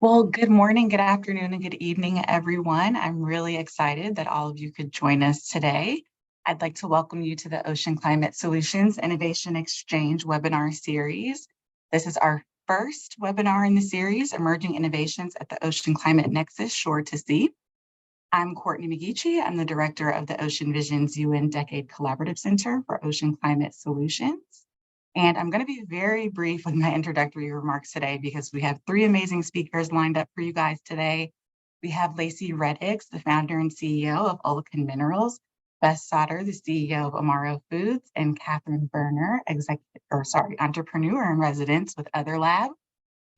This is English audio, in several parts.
Well, good morning, good afternoon, and good evening, everyone. I'm really excited that all of you could join us today. I'd like to welcome you to the Ocean Climate Solutions Innovation Exchange webinar series. This is our first webinar in the series, Emerging Innovations at the Ocean Climate Nexus, Shore to Sea. I'm Courtney McGeechee. I'm the director of the Ocean Vision's UN Decade Collaborative Center for Ocean Climate Solutions. And I'm going to be very brief with my introductory remarks today because we have three amazing speakers lined up for you guys today. We have Lacey Reddix, the founder and CEO of Olakan Minerals, Bess Sauter, the CEO of Amaro Foods, and Catherine Berner, entrepreneur in residence with Other Lab.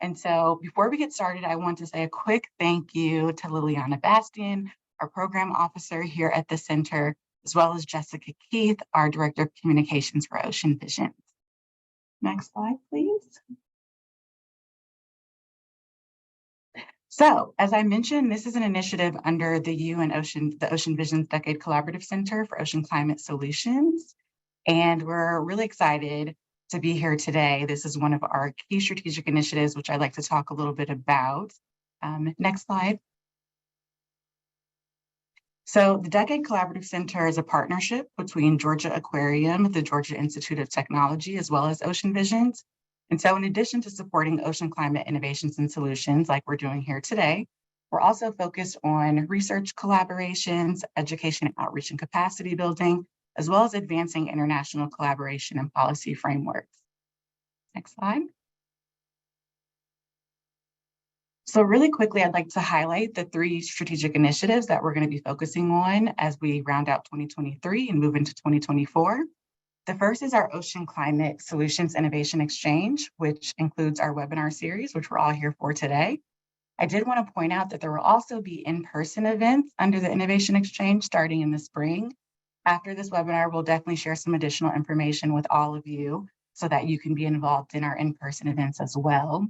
And so before we get started, I want to say a quick thank you to Liliana Bastian, our program officer here at the center, as well as Jessica Keith, our director of communications for Ocean Visions. Next slide, please. So, as I mentioned, this is an initiative under the Ocean Vision's Decade Collaborative Center for Ocean Climate Solutions. And we're really excited to be here today. This is one of our key strategic initiatives, which I'd like to talk a little bit about. Next slide. So the Decade Collaborative Center is a partnership between Georgia Aquarium, the Georgia Institute of Technology, as well as Ocean Visions. And so in addition to supporting ocean climate innovations and solutions like we're doing here today, we're also focused on research collaborations, education outreach and capacity building, as well as advancing international collaboration and policy frameworks. Next slide. So really quickly, I'd like to highlight the three strategic initiatives that we're going to be focusing on as we round out 2023 and move into 2024. The first is our Ocean Climate Solutions Innovation Exchange, which includes our webinar series, which we're all here for today. I did want to point out that there will also be in-person events under the Innovation Exchange starting in the spring. After this webinar, we'll definitely share some additional information with all of you so that you can be involved in our in-person events as well.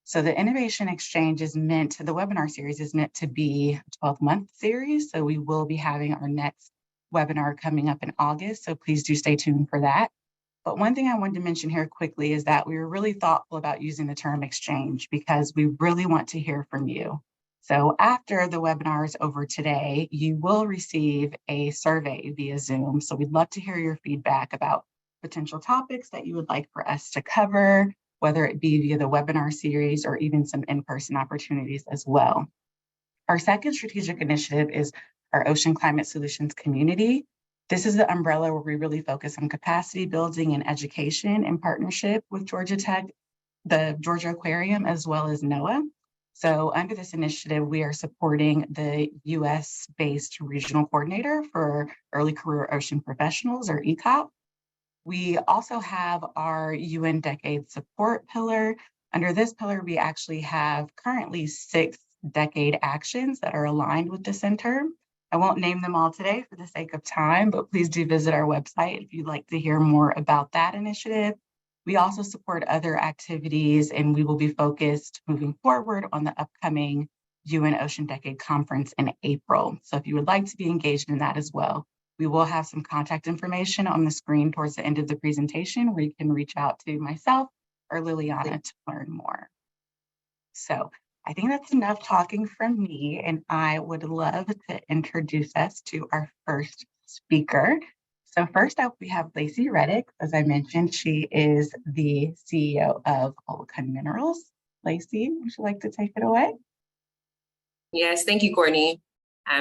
So the Innovation Exchange the webinar series is meant to be a 12-month series. So we will be having our next webinar coming up in August. So please do stay tuned for that. But one thing I wanted to mention here quickly is that we were really thoughtful about using the term exchange because we really want to hear from you. So after the webinar is over today, you will receive a survey via Zoom. So we'd love to hear your feedback about potential topics that you would like for us to cover, whether it be via the webinar series or even some in-person opportunities as well. Our second strategic initiative is our Ocean Climate Solutions community. This is the umbrella where we really focus on capacity building and education in partnership with Georgia Tech, the Georgia Aquarium, as well as NOAA. So under this initiative, we are supporting the US-based regional coordinator for early career ocean professionals, or ECOP. We also have our UN Decade Support pillar. Under this pillar, we actually have currently 6 decade actions that are aligned with the center. I won't name them all today for the sake of time, but please do visit our website if you'd like to hear more about that initiative. We also support other activities, and we will be focused moving forward on the upcoming UN Ocean Decade Conference in April. So if you would like to be engaged in that as well, we will have some contact information on the screen towards the end of the presentation where you can reach out to myself or Liliana to learn more. So I think that's enough talking from me, and I would love to introduce us to our first speaker. So first up, we have Lacey Reddix. As I mentioned, she is the CEO of Olakan Minerals. Lacey, would you like to take it away? Yes, thank you, Courtney.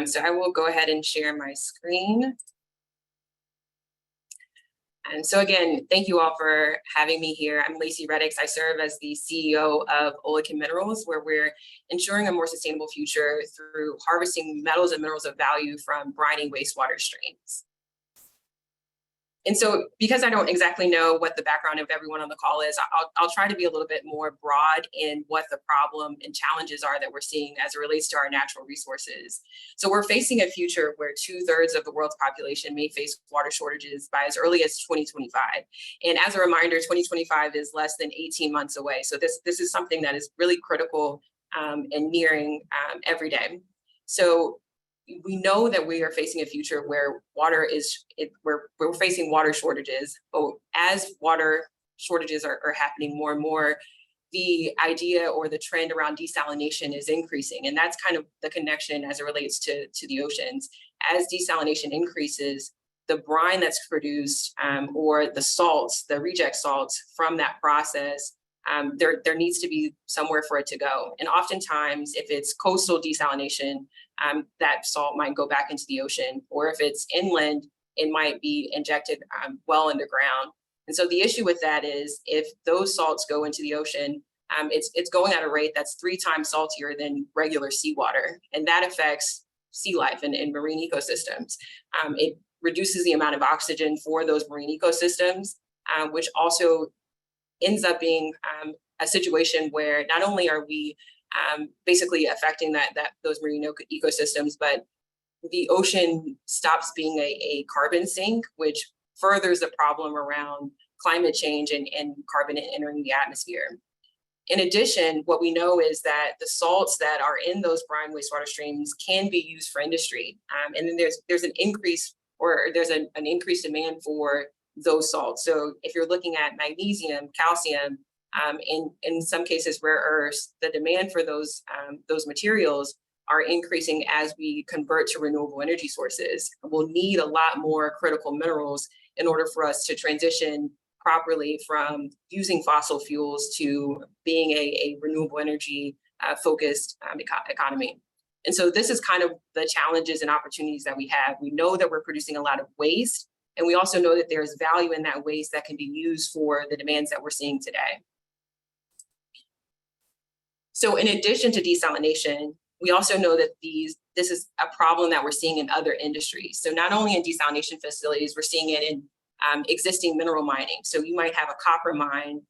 So I will go ahead and share my screen. And so again, thank you all for having me here. I'm Lacey Reddix. I serve as the CEO of Olakan Minerals, where we're ensuring a more sustainable future through harvesting metals and minerals of value from brining wastewater streams. And so because I don't exactly know what the background of everyone on the call is, I'll try to be a little bit more broad in what the problem and challenges are that we're seeing as it relates to our natural resources. So we're facing a future where 2/3 of the world's population may face water shortages by as early as 2025. And as a reminder, 2025 is less than 18 months away. So this is something that is really critical and nearing every day. So we know that we are facing a future where we're facing water shortages, but as water shortages are happening more and more, the idea or the trend around desalination is increasing. And that's kind of the connection as it relates to the oceans. As desalination increases, the brine that's produced or the salts, the reject salts from that process, there needs to be somewhere for it to go. And oftentimes, if it's coastal desalination, that salt might go back into the ocean, or if it's inland, it might be injected well underground. And so the issue with that is if those salts go into the ocean, it's going at a rate that's 3 times saltier than regular seawater. And that affects sea life and marine ecosystems. It reduces the amount of oxygen for those marine ecosystems, which also ends up being a situation where not only are we basically affecting those marine ecosystems, but the ocean stops being a carbon sink, which furthers the problem around climate change and carbon entering the atmosphere. In addition, what we know is that the salts that are in those brine wastewater streams can be used for industry. And then there's an increase, or there's an increased demand for those salts. So if you're looking at magnesium, calcium, in some cases rare earths, the demand for those materials are increasing as we convert to renewable energy sources. We'll need a lot more critical minerals in order for us to transition properly from using fossil fuels to being a renewable energy focused economy. And so this is kind of the challenges and opportunities that we have. We know that we're producing a lot of waste, and we also know that there's value in that waste that can be used for the demands that we're seeing today. So in addition to desalination, we also know that this is a problem that we're seeing in other industries. So not only in desalination facilities, we're seeing it in existing mineral mining. So you might have a copper mine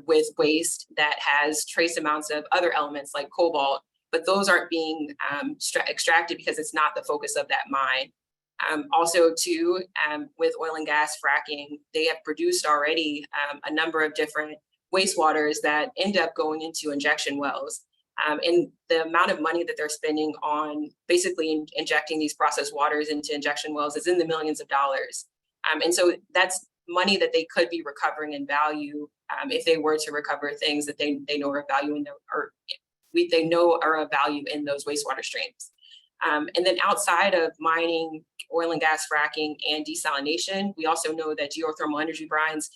with waste that has trace amounts of other elements like cobalt, but those aren't being extracted because it's not the focus of that mine. Also too, with oil and gas fracking, they have produced already a number of different wastewaters that end up going into injection wells. And the amount of money that they're spending on basically injecting these processed waters into injection wells is in the millions of dollars. And so that's money that they could be recovering in value if they were to recover things that they know are value in they know are of value in those wastewater streams. And then outside of mining, oil and gas fracking, and desalination, we also know that geothermal energy brines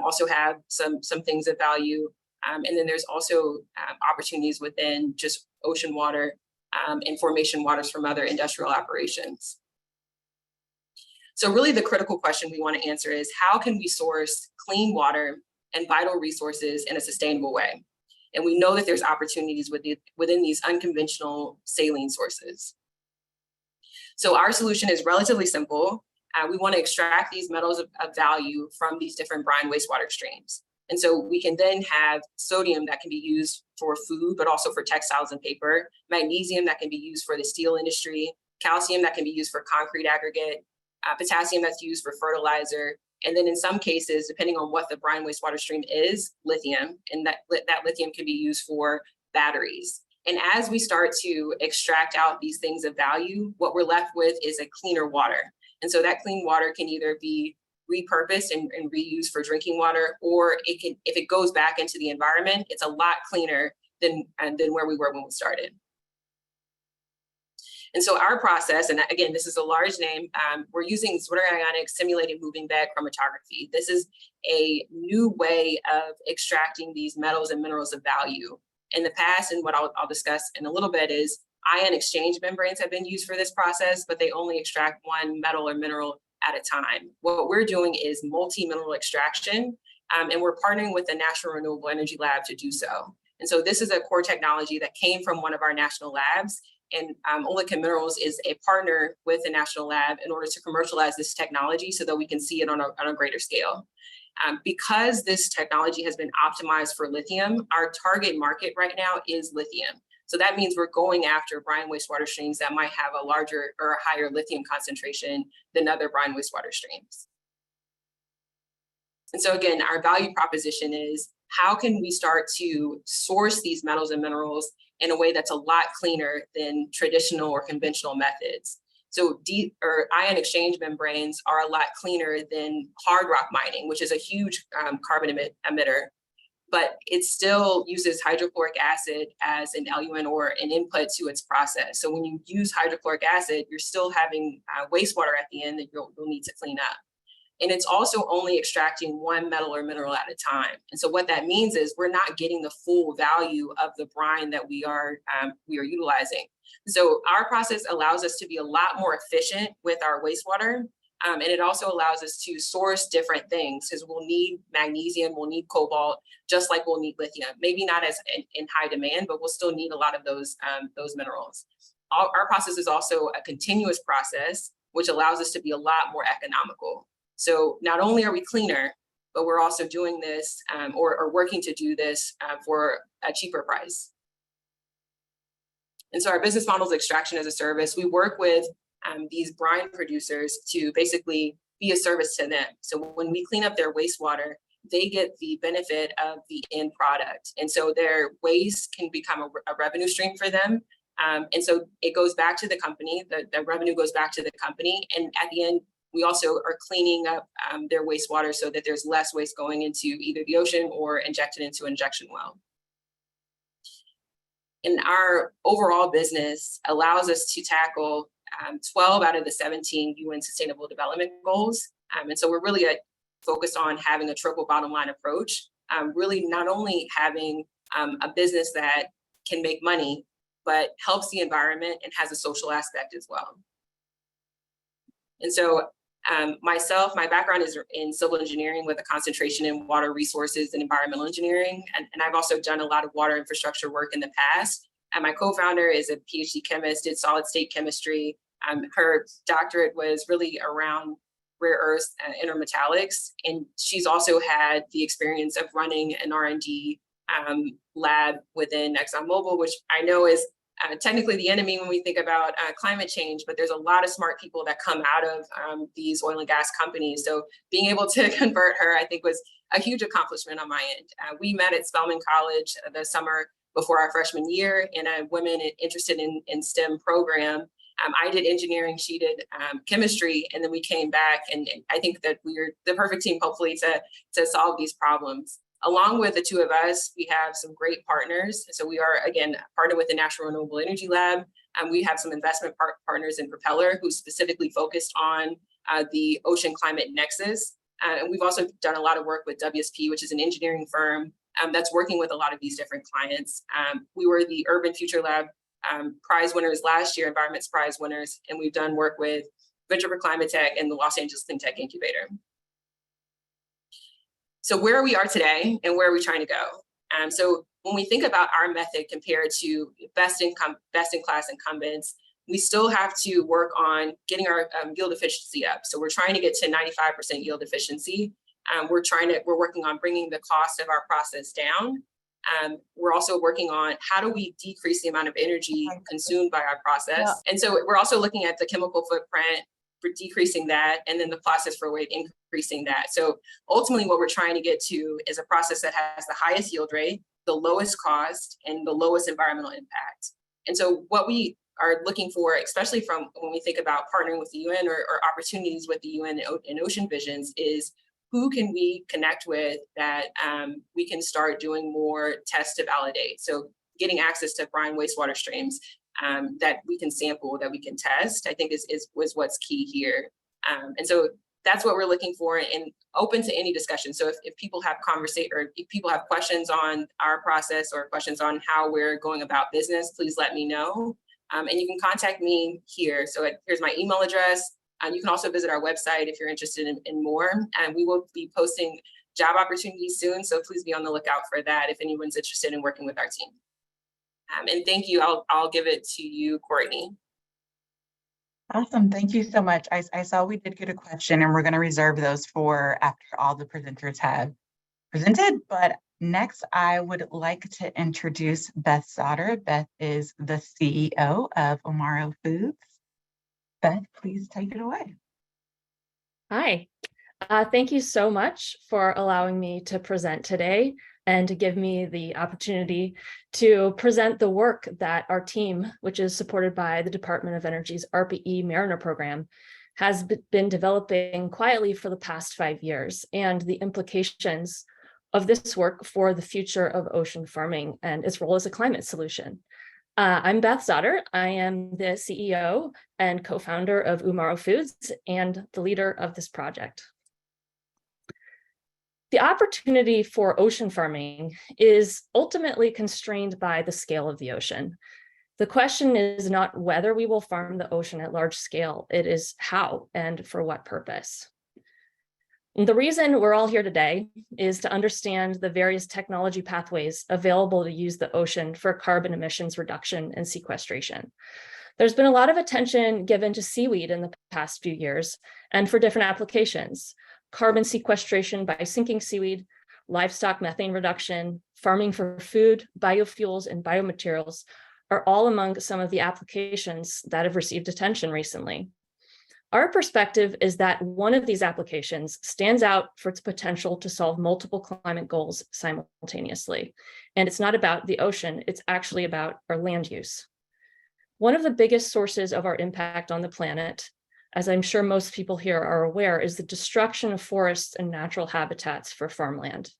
also have some things of value. And then there's also opportunities within just ocean water and formation waters from other industrial operations. So really the critical question we want to answer is, how can we source clean water and vital resources in a sustainable way? And we know that there's opportunities within these unconventional saline sources. So our solution is relatively simple. We want to extract these metals of value from these different brine wastewater streams. And so we can then have sodium that can be used for food, but also for textiles and paper, magnesium that can be used for the steel industry, calcium that can be used for concrete aggregate, potassium that's used for fertilizer, and then in some cases, depending on what the brine wastewater stream is, lithium, and that lithium can be used for batteries. And as we start to extract out these things of value, what we're left with is a cleaner water. And so that clean water can either be repurposed and reused for drinking water, or it can, if it goes back into the environment, it's a lot cleaner than where we were when we started. And so our process, and again, this is a large name, we're using ionic simulated moving bed chromatography. This is a new way of extracting these metals and minerals of value. In the past, and what I'll discuss in a little bit, is ion exchange membranes have been used for this process, but they only extract one metal or mineral at a time. What we're doing is multi-mineral extraction, and we're partnering with the National Renewable Energy Lab to do so. And so this is a core technology that came from one of our national labs, and Olympic Minerals is a partner with the national lab in order to commercialize this technology so that we can see it on a greater scale. Because this technology has been optimized for lithium, our target market right now is lithium. So that means we're going after brine wastewater streams that might have a larger or a higher lithium concentration than other brine wastewater streams. And so again, our value proposition is, how can we start to source these metals and minerals in a way that's a lot cleaner than traditional or conventional methods? So ion exchange membranes are a lot cleaner than hard rock mining, which is a huge carbon emitter. but it still uses hydrochloric acid as an eluent or an input to its process. So when you use hydrochloric acid, you're still having wastewater at the end that you'll need to clean up. And it's also only extracting one metal or mineral at a time. And so what that means is we're not getting the full value of the brine that we are utilizing. So our process allows us to be a lot more efficient with our wastewater. And it also allows us to source different things, because we'll need magnesium, we'll need cobalt, just like we'll need lithium. Maybe not as in high demand, but we'll still need a lot of those minerals. Our process is also a continuous process, which allows us to be a lot more economical. So not only are we cleaner, but we're also doing this or working to do this for a cheaper price. And so our business model is extraction as a service. We work with these brine producers to basically be a service to them. So when we clean up their wastewater, they get the benefit of the end product. And so their waste can become a revenue stream for them. And so it goes back to the company, the revenue goes back to the company. And at the end, we also are cleaning up their wastewater so that there's less waste going into either the ocean or injected into an injection well. And our overall business allows us to tackle 12 out of the 17 UN Sustainable Development Goals. And so we're really focused on having a triple bottom line approach, really not only having a business that can make money, but helps the environment and has a social aspect as well. And so myself, my background is in civil engineering with a concentration in water resources and environmental engineering. And I've also done a lot of water infrastructure work in the past. And my co-founder is a PhD chemist, did solid state chemistry. Her doctorate was really around rare earths and intermetallics. And she's also had the experience of running an R&D lab within ExxonMobil, which I know is technically the enemy when we think about climate change, but there's a lot of smart people that come out of these oil and gas companies. So being able to convert her, I think, was a huge accomplishment on my end. We met at Spelman College the summer before our freshman year in a women interested in STEM program. I did engineering, she did chemistry, and then we came back, and I think that we're the perfect team, hopefully, to solve these problems. Along with the two of us, we have some great partners. So we are, again, partnered with the National Renewable Energy Lab. We have some investment partners in Propeller who specifically focused on the Ocean Climate Nexus. And we've also done a lot of work with WSP, which is an engineering firm that's working with a lot of these different clients. We were the Urban Future Lab prize winners last year, Environment's prize winners, and we've done work with Venture for Climate Tech and the Los Angeles Clean Tech Incubator. So where we are today and where are we trying to go? So when we think about our method compared to best in class incumbents, we still have to work on getting our yield efficiency up. So we're trying to get to 95% yield efficiency. We're working on bringing the cost of our process down. We're also working on how do we decrease the amount of energy consumed by our process. Yeah. And so we're also looking at the chemical footprint for decreasing that, and then the process for increasing that. So ultimately what we're trying to get to is a process that has the highest yield rate, the lowest cost, and the lowest environmental impact. And so what we are looking for, especially from when we think about partnering with the UN or opportunities with the UN and Ocean Visions, is who can we connect with that we can start doing more tests to validate. So getting access to brine wastewater streams that we can sample, that we can test, I think was what's key here. And so that's what we're looking for, and open to any discussion. So if people have if people have questions on our process or questions on how we're going about business, please let me know. And you can contact me here. So here's my email address. You can also visit our website if you're interested in more. And we will be posting job opportunities soon. So please be on the lookout for that if anyone's interested in working with our team. And thank you. I'll give it to you, Courtney. Awesome. Thank you so much. I saw we did get a question, and we're going to reserve those for after all the presenters have presented. But next, I would like to introduce Beth Sauter. Beth is the CEO of Omaro Foods. Beth, please take it away. Hi. Thank you so much for allowing me to present today and to give me the opportunity to present the work that our team, which is supported by the Department of Energy's RPE Mariner program, has been developing quietly for the past 5 years, and the implications of this work for the future of ocean farming and its role as a climate solution. I'm Beth Zotter. I am the CEO and co-founder of Umaro Foods and the leader of this project. The opportunity for ocean farming is ultimately constrained by the scale of the ocean. The question is not whether we will farm the ocean at large scale, it is how and for what purpose. And the reason we're all here today is to understand the various technology pathways available to use the ocean for carbon emissions reduction and sequestration. There's been a lot of attention given to seaweed in the past few years and for different applications: carbon sequestration by sinking seaweed, livestock methane reduction, farming for food, biofuels, and biomaterials are all among some of the applications that have received attention recently. Our perspective is that one of these applications stands out for its potential to solve multiple climate goals simultaneously. And it's not about the ocean, it's actually about our land use. One of the biggest sources of our impact on the planet, as I'm sure most people here are aware, is the destruction of forests and natural habitats for farmland.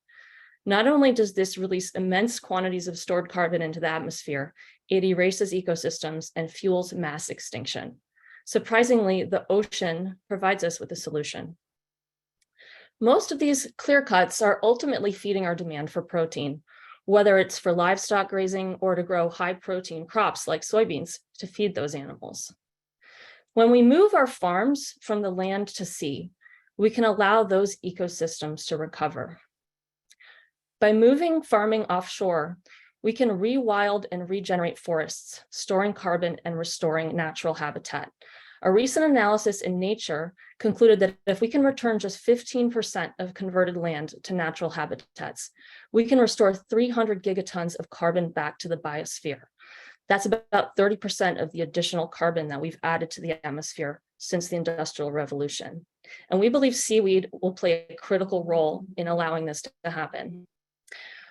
Not only does this release immense quantities of stored carbon into the atmosphere, it erases ecosystems and fuels mass extinction. Surprisingly, the ocean provides us with a solution. Most of these clear cuts are ultimately feeding our demand for protein, whether it's for livestock grazing or to grow high protein crops like soybeans to feed those animals. When we move our farms from the land to sea, we can allow those ecosystems to recover. By moving farming offshore, we can rewild and regenerate forests, storing carbon and restoring natural habitat. A recent analysis in Nature concluded that if we can return just 15% of converted land to natural habitats, we can restore 300 gigatons of carbon back to the biosphere. That's about 30% of the additional carbon that we've added to the atmosphere since the Industrial Revolution. And we believe seaweed will play a critical role in allowing this to happen.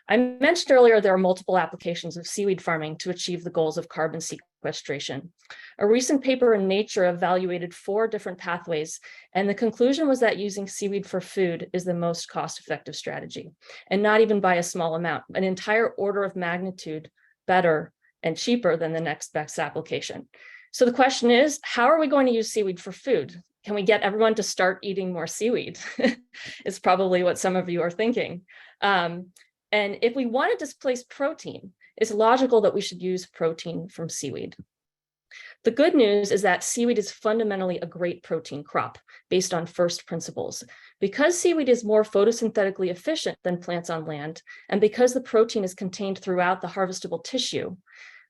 I mentioned earlier there are multiple applications of seaweed farming to achieve the goals of carbon sequestration. A recent paper in Nature evaluated 4 different pathways, and the conclusion was that using seaweed for food is the most cost-effective strategy, and not even by a small amount, an entire order of magnitude better and cheaper than the next best application. So the question is, how are we going to use seaweed for food? Can we get everyone to start eating more seaweed? It's probably what some of you are thinking. And if we want to displace protein, it's logical that we should use protein from seaweed. The good news is that seaweed is fundamentally a great protein crop based on first principles. Because seaweed is more photosynthetically efficient than plants on land, and because the protein is contained throughout the harvestable tissue,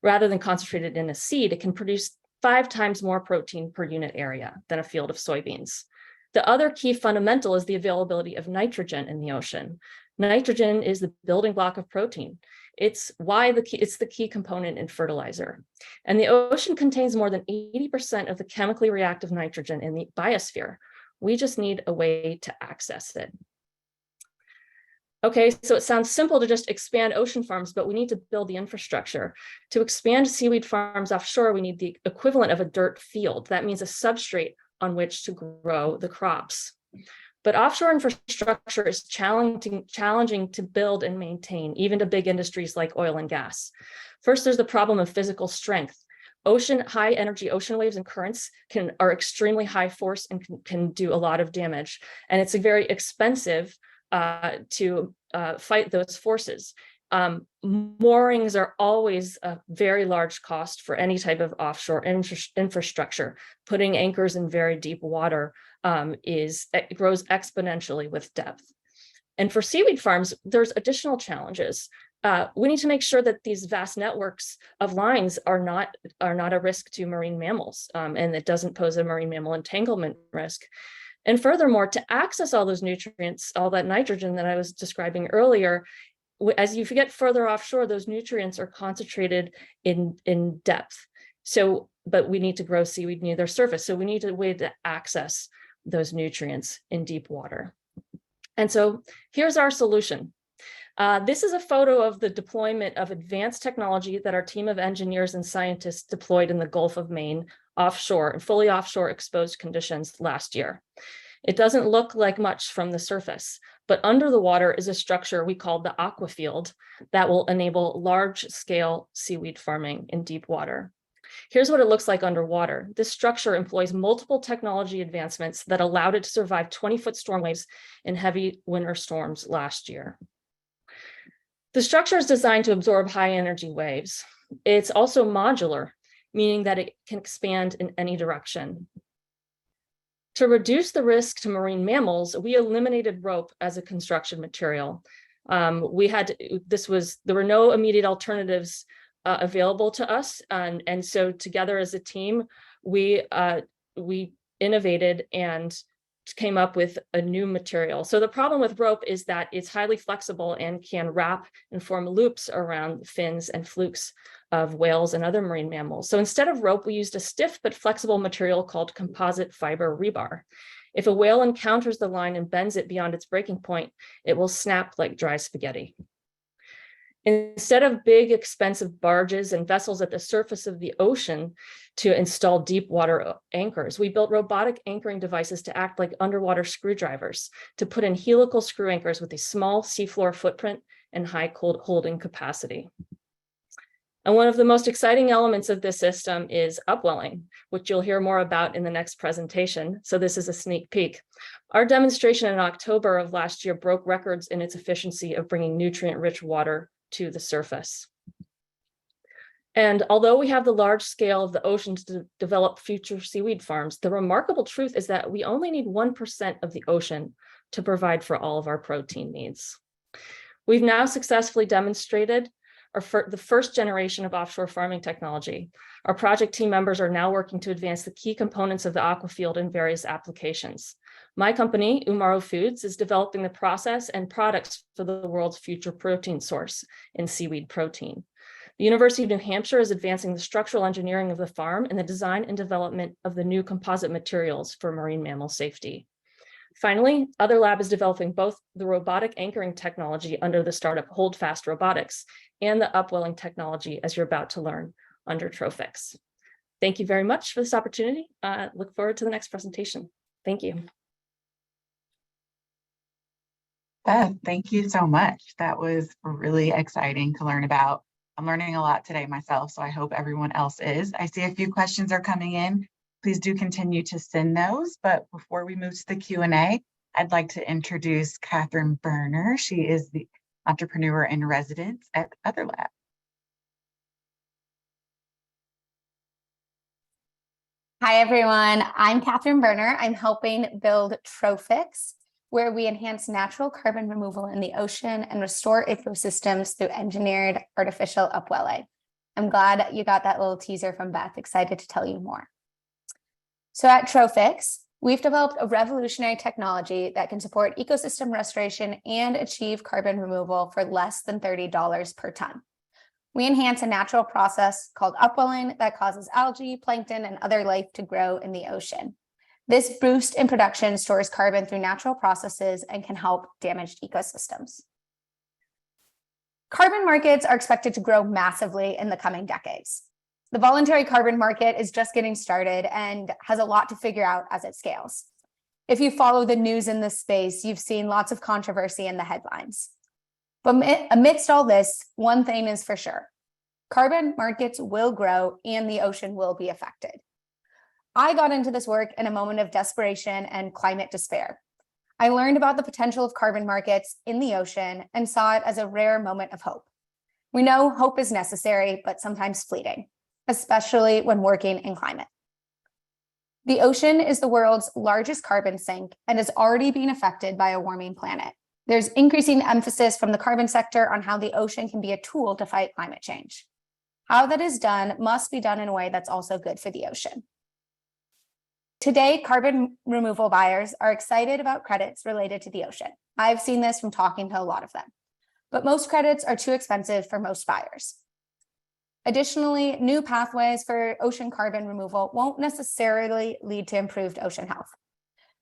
rather than concentrated in a seed, it can produce 5 times more protein per unit area than a field of soybeans. The other key fundamental is the availability of nitrogen in the ocean. Nitrogen is the building block of protein. It's the key component in fertilizer. And the ocean contains more than 80% of the chemically reactive nitrogen in the biosphere. We just need a way to access it. Okay, so it sounds simple to just expand ocean farms, but we need to build the infrastructure. To expand seaweed farms offshore, we need the equivalent of a dirt field. That means a substrate on which to grow the crops. But offshore infrastructure is challenging to build and maintain, even to big industries like oil and gas. First, there's the problem of physical strength. High energy ocean waves and currents are extremely high force and can do a lot of damage. And it's very expensive to fight those forces. Moorings are always a very large cost for any type of offshore infrastructure. Putting anchors in very deep water it grows exponentially with depth. And for seaweed farms, there's additional challenges. We need to make sure that these vast networks of lines are not a risk to marine mammals, and it doesn't pose a marine mammal entanglement risk. And furthermore, to access all those nutrients, all that nitrogen that I was describing earlier, as you get further offshore, those nutrients are concentrated in depth. But we need to grow seaweed near their surface. So we need a way to access those nutrients in deep water. And so here's our solution. This is a photo of the deployment of advanced technology that our team of engineers and scientists deployed in the Gulf of Maine offshore, in fully offshore exposed conditions last year. It doesn't look like much from the surface, but under the water is a structure we call the aqua field that will enable large-scale seaweed farming in deep water. Here's what it looks like underwater. This structure employs multiple technology advancements that allowed it to survive 20-foot storm waves in heavy winter storms last year. The structure is designed to absorb high energy waves. It's also modular, meaning that it can expand in any direction. To reduce the risk to marine mammals, we eliminated rope as a construction material. There were no immediate alternatives available to us, and so together as a team, we innovated and came up with a new material. So the problem with rope is that it's highly flexible and can wrap and form loops around fins and flukes of whales and other marine mammals. So instead of rope, we used a stiff but flexible material called composite fiber rebar. If a whale encounters the line and bends it beyond its breaking point, it will snap like dry spaghetti. Instead of big, expensive barges and vessels at the surface of the ocean to install deep water anchors, we built robotic anchoring devices to act like underwater screwdrivers, to put in helical screw anchors with a small seafloor footprint and high holding capacity. And one of the most exciting elements of this system is upwelling, which you'll hear more about in the next presentation. So this is a sneak peek. Our demonstration in October of last year broke records in its efficiency of bringing nutrient-rich water to the surface. And although we have the large scale of the oceans to develop future seaweed farms, the remarkable truth is that we only need 1% of the ocean to provide for all of our protein needs. We've now successfully demonstrated the first generation of offshore farming technology. Our project team members are now working to advance the key components of the aqua field in various applications. My company, Umaro Foods, is developing the process and products for the world's future protein source in seaweed protein. The University of New Hampshire is advancing the structural engineering of the farm and the design and development of the new composite materials for marine mammal safety. Finally, Other Lab is developing both the robotic anchoring technology under the startup Holdfast Robotics and the upwelling technology, as you're about to learn, under Trophics. Thank you very much for this opportunity. Look forward to the next presentation. Thank you. Thank you so much. That was really exciting to learn about. I'm learning a lot today myself, so I hope everyone else is. I see a few questions are coming in. Please do continue to send those. But before we move to the Q&A, I'd like to introduce Catherine Berner. She is the entrepreneur in residence at Other Lab. Hi, everyone. I'm Catherine Berner. I'm helping build Trophics, where we enhance natural carbon removal in the ocean and restore ecosystems through engineered artificial upwelling. I'm glad you got that little teaser from Beth. Excited to tell you more. So at Trophics, we've developed a revolutionary technology that can support ecosystem restoration and achieve carbon removal for less than $30 per ton. We enhance a natural process called upwelling that causes algae, plankton, and other life to grow in the ocean. This boost in production stores carbon through natural processes and can help damaged ecosystems. Carbon markets are expected to grow massively in the coming decades. The voluntary carbon market is just getting started and has a lot to figure out as it scales. If you follow the news in this space, you've seen lots of controversy in the headlines. But amidst all this, one thing is for sure: carbon markets will grow and the ocean will be affected. I got into this work in a moment of desperation and climate despair. I learned about the potential of carbon markets in the ocean and saw it as a rare moment of hope. We know hope is necessary, but sometimes fleeting, especially when working in climate. The ocean is the world's largest carbon sink and is already being affected by a warming planet. There's increasing emphasis from the carbon sector on how the ocean can be a tool to fight climate change. How that is done must be done in a way that's also good for the ocean. Today, carbon removal buyers are excited about credits related to the ocean. I've seen this from talking to a lot of them, but most credits are too expensive for most buyers. Additionally, new pathways for ocean carbon removal won't necessarily lead to improved ocean health.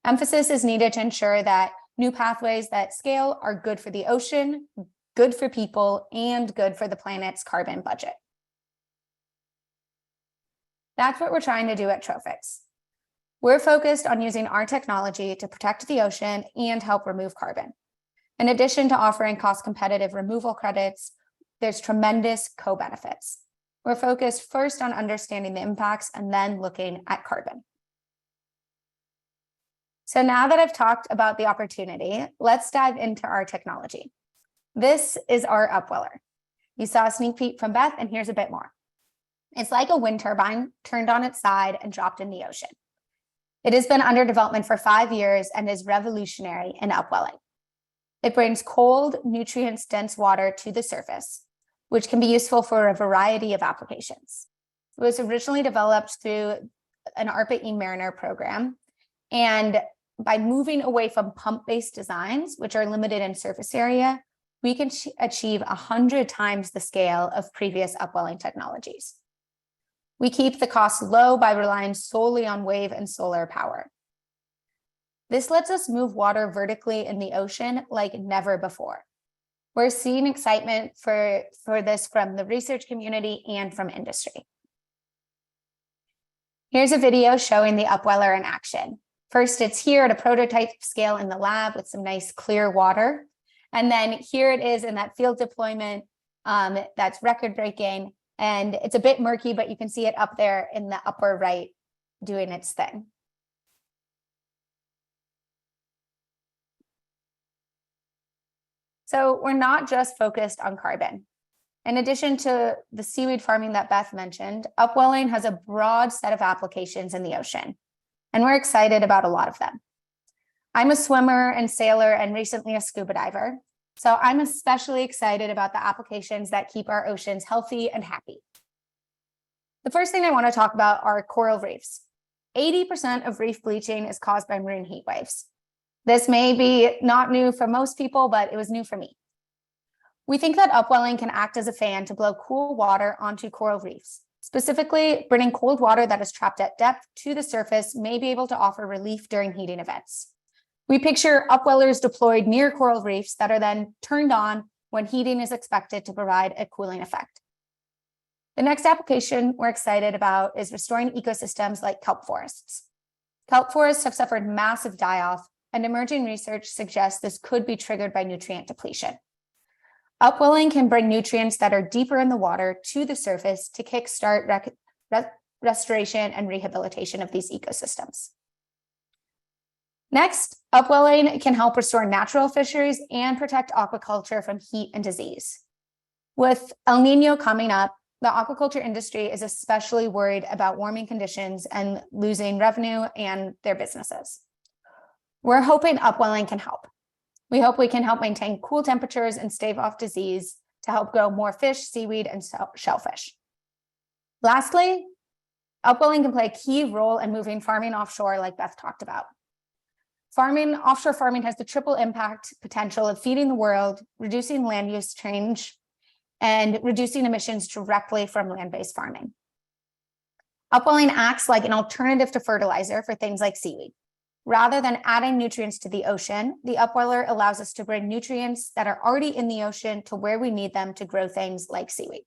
Emphasis is needed to ensure that new pathways that scale are good for the ocean, good for people, and good for the planet's carbon budget. That's what we're trying to do at Trophics. We're focused on using our technology to protect the ocean and help remove carbon. In addition to offering cost-competitive removal credits, there's tremendous co-benefits. We're focused first on understanding the impacts and then looking at carbon. So now that I've talked about the opportunity, let's dive into our technology. This is our upweller. You saw a sneak peek from Beth, and here's a bit more. It's like a wind turbine turned on its side and dropped in the ocean. It has been under development for 5 years and is revolutionary in upwelling. It brings cold, nutrient-dense water to the surface, which can be useful for a variety of applications. It was originally developed through an ARPA E-Mariner program, and by moving away from pump-based designs, which are limited in surface area, we can achieve 100 times the scale of previous upwelling technologies. We keep the cost low by relying solely on wave and solar power. This lets us move water vertically in the ocean like never before. We're seeing excitement for this from the research community and from industry. Here's a video showing the upweller in action. First, it's here at a prototype scale in the lab with some nice clear water. And then here it is in that field deployment that's record-breaking. And it's a bit murky, but you can see it up there in the upper right doing its thing. So we're not just focused on carbon. In addition to the seaweed farming that Beth mentioned, upwelling has a broad set of applications in the ocean, and we're excited about a lot of them. I'm a swimmer and sailor and recently a scuba diver, so I'm especially excited about the applications that keep our oceans healthy and happy. The first thing I want to talk about are coral reefs. 80% of reef bleaching is caused by marine heat waves. This may be not new for most people, but it was new for me. We think that upwelling can act as a fan to blow cool water onto coral reefs. Specifically, bringing cold water that is trapped at depth to the surface may be able to offer relief during heating events. We picture upwellers deployed near coral reefs that are then turned on when heating is expected to provide a cooling effect. The next application we're excited about is restoring ecosystems like kelp forests. Kelp forests have suffered massive die-off, and emerging research suggests this could be triggered by nutrient depletion. Upwelling can bring nutrients that are deeper in the water to the surface to kickstart restoration and rehabilitation of these ecosystems. Next, upwelling can help restore natural fisheries and protect aquaculture from heat and disease. With El Nino coming up, the aquaculture industry is especially worried about warming conditions and losing revenue and their businesses. We're hoping upwelling can help. We hope we can help maintain cool temperatures and stave off disease to help grow more fish, seaweed, and shellfish. Lastly, upwelling can play a key role in moving farming offshore, like Beth talked about. Offshore farming has the triple impact potential of feeding the world, reducing land use change, and reducing emissions directly from land-based farming. Upwelling acts like an alternative to fertilizer for things like seaweed. Rather than adding nutrients to the ocean, the upweller allows us to bring nutrients that are already in the ocean to where we need them to grow things like seaweed.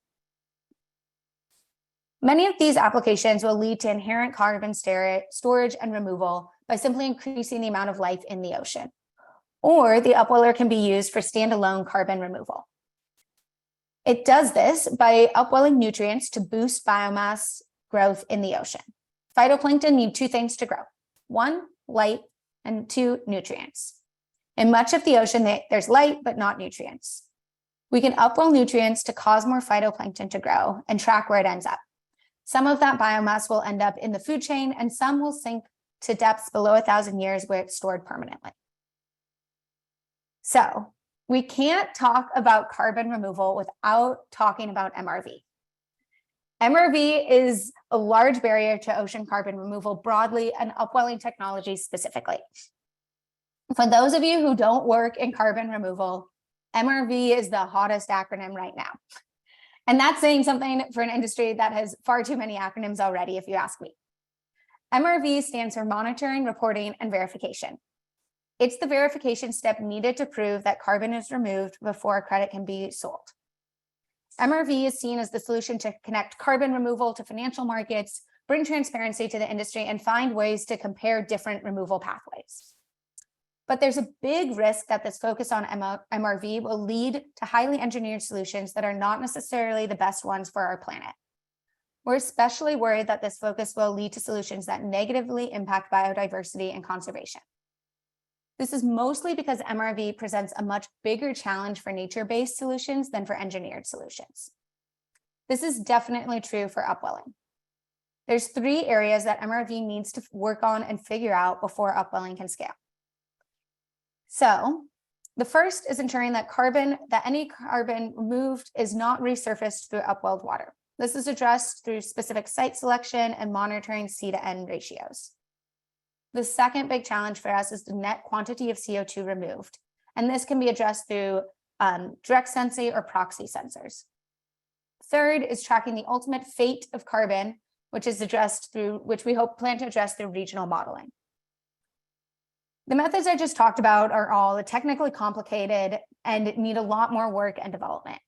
Many of these applications will lead to inherent carbon storage and removal by simply increasing the amount of life in the ocean. Or the upweller can be used for standalone carbon removal. It does this by upwelling nutrients to boost biomass growth in the ocean. Phytoplankton need two things to grow. One, light, and two, nutrients. In much of the ocean, there's light, but not nutrients. We can upwell nutrients to cause more phytoplankton to grow and track where it ends up. Some of that biomass will end up in the food chain, and some will sink to depths below 1,000 years where it's stored permanently. So we can't talk about carbon removal without talking about MRV. MRV is a large barrier to ocean carbon removal broadly and upwelling technology specifically. For those of you who don't work in carbon removal, MRV is the hottest acronym right now. And that's saying something for an industry that has far too many acronyms already, if you ask me. MRV stands for monitoring, reporting, and verification. It's the verification step needed to prove that carbon is removed before a credit can be sold. MRV is seen as the solution to connect carbon removal to financial markets, bring transparency to the industry, and find ways to compare different removal pathways. But there's a big risk that this focus on MRV will lead to highly engineered solutions that are not necessarily the best ones for our planet. We're especially worried that this focus will lead to solutions that negatively impact biodiversity and conservation. This is mostly because MRV presents a much bigger challenge for nature-based solutions than for engineered solutions. This is definitely true for upwelling. There's 3 areas that MRV needs to work on and figure out before upwelling can scale. So the first is ensuring that any carbon removed is not resurfaced through upwelled water. This is addressed through specific site selection and monitoring C to N ratios. The second big challenge for us is the net quantity of CO2 removed. And this can be addressed through direct sensing or proxy sensors. Third is tracking the ultimate fate of carbon, which we plan to address through regional modeling. The methods I just talked about are all technically complicated and need a lot more work and development.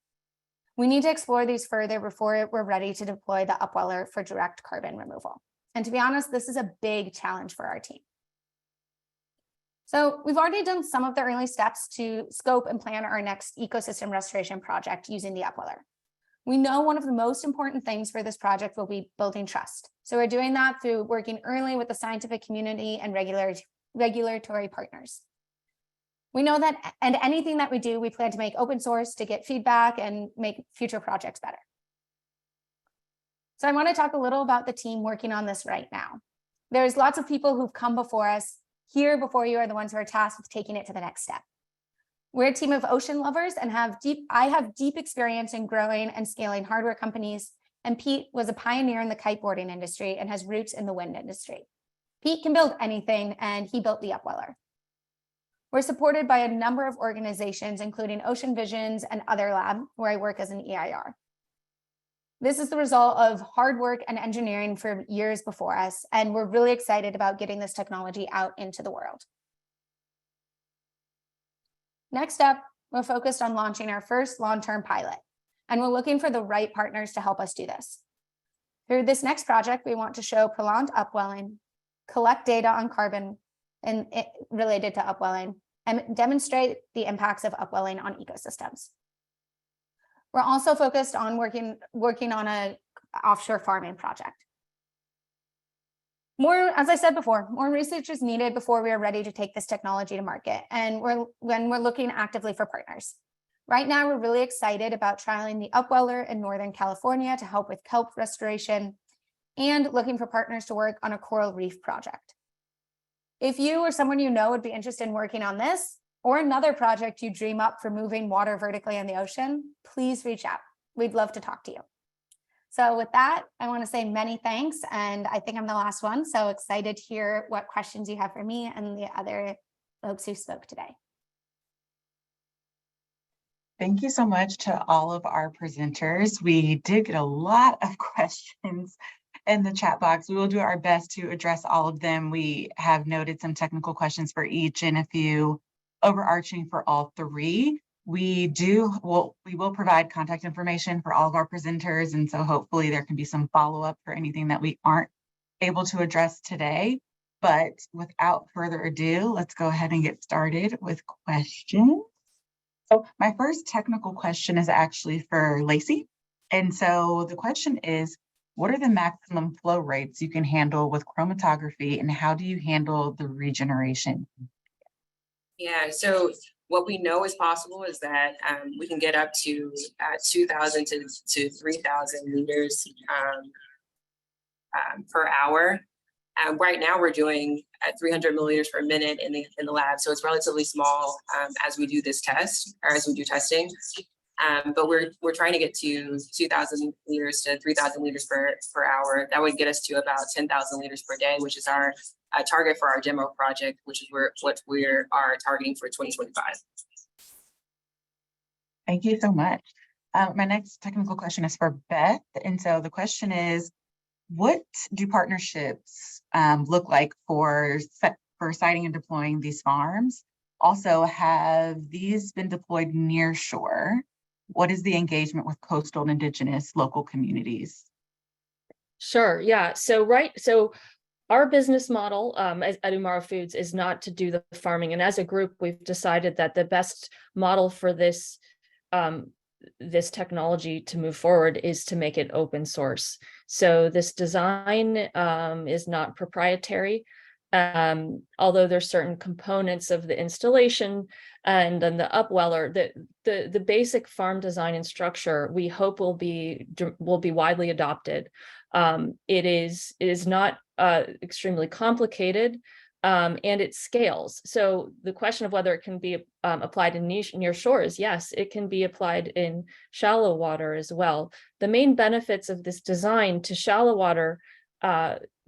We need to explore these further before we're ready to deploy the upweller for direct carbon removal. And to be honest, this is a big challenge for our team. So we've already done some of the early steps to scope and plan our next ecosystem restoration project using the upweller. We know one of the most important things for this project will be building trust. So we're doing that through working early with the scientific community and regulatory partners. We know that, and anything that we do, we plan to make open source to get feedback and make future projects better. So I want to talk a little about the team working on this right now. There's lots of people who've come before us. Here before you are the ones who are tasked with taking it to the next step. We're a team of ocean lovers and I have deep experience in growing and scaling hardware companies, and Pete was a pioneer in the kiteboarding industry and has roots in the wind industry. Pete can build anything, and he built the upweller. We're supported by a number of organizations, including Ocean Visions and Other Lab, where I work as an EIR. This is the result of hard work and engineering for years before us, and we're really excited about getting this technology out into the world. Next up, we're focused on launching our first long-term pilot, and we're looking for the right partners to help us do this. Through this next project, we want to show prolonged upwelling, collect data on carbon related to upwelling, and demonstrate the impacts of upwelling on ecosystems. We're also focused on working on an offshore farming project. As I said before, more research is needed before we are ready to take this technology to market, and when we're looking actively for partners. Right now, we're really excited about trialing the upweller in Northern California to help with kelp restoration and looking for partners to work on a coral reef project. If you or someone you know would be interested in working on this or another project you dream up for moving water vertically in the ocean, please reach out. We'd love to talk to you. So with that, I want to say many thanks, and I think I'm the last one, so excited to hear what questions you have for me and the other folks who spoke today. Thank you so much to all of our presenters. We did get a lot of questions in the chat box. We will do our best to address all of them. We have noted some technical questions for each and a few overarching for all 3. We will provide contact information for all of our presenters, and so hopefully there can be some follow-up for anything that we aren't able to address today. But without further ado, let's go ahead and get started with questions. So my first technical question is actually for Lacey. And so the question is, what are the maximum flow rates you can handle with chromatography, and how do you handle the regeneration? Yeah, so what we know is possible is that we can get up to 2,000 to 3,000 liters per hour. Right now we're doing at 300 milliliters per minute in the lab, so it's relatively small as we do this test, or as we do testing. But we're trying to get to 2,000 liters to 3,000 liters per hour. That would get us to about 10,000 liters per day, which is our target for our demo project, which is what we are targeting for 2025. Thank you so much. My next technical question is for Beth. And so the question is, what do partnerships look like for siting and deploying these farms? Also, have these been deployed near shore? What is the engagement with coastal and indigenous local communities? Sure, yeah. So our business model at Umaro Foods is not to do the farming. And as a group, we've decided that the best model for this this technology to move forward is to make it open source. So this design is not proprietary, although there's certain components of the installation and then the upweller, the basic farm design and structure we hope will be widely adopted. It is not extremely complicated. And it scales. So the question of whether it can be applied in near shore is yes, it can be applied in shallow water as well. The main benefits of this design to shallow water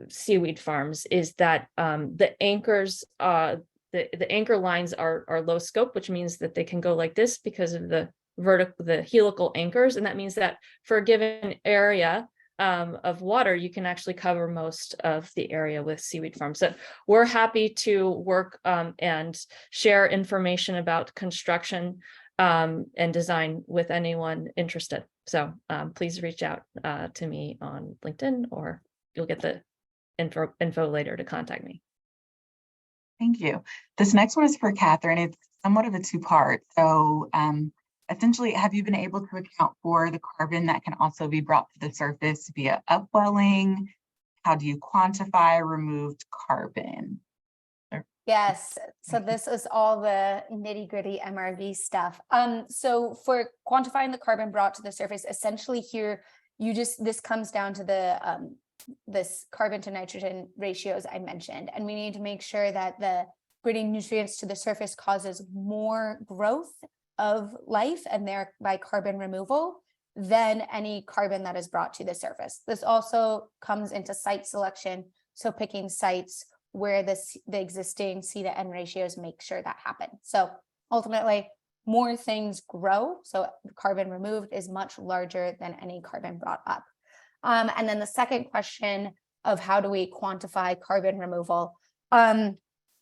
seaweed farms is that the anchors, the anchor lines are low scope, which means that they can go like this because of the helical anchors, and that means that for a given area of water, you can actually cover most of the area with seaweed farms. So we're happy to work and share information about construction and design with anyone interested. So please reach out to me on LinkedIn, or you'll get the info later to contact me. Thank you. This next one is for Catherine. It's somewhat of a two-part. So essentially, have you been able to account for the carbon that can also be brought to the surface via upwelling? How do you quantify removed carbon? Yes, so this is all the nitty-gritty MRV stuff. So for quantifying the carbon brought to the surface, essentially here, this comes down to the this carbon to nitrogen ratios I mentioned, and we need to make sure that the bringing nutrients to the surface causes more growth of life and thereby carbon removal than any carbon that is brought to the surface. This also comes into site selection, so picking sites where the existing C to N ratios make sure that happens. So ultimately, more things grow, so the carbon removed is much larger than any carbon brought up. And then the second question of how do we quantify carbon removal?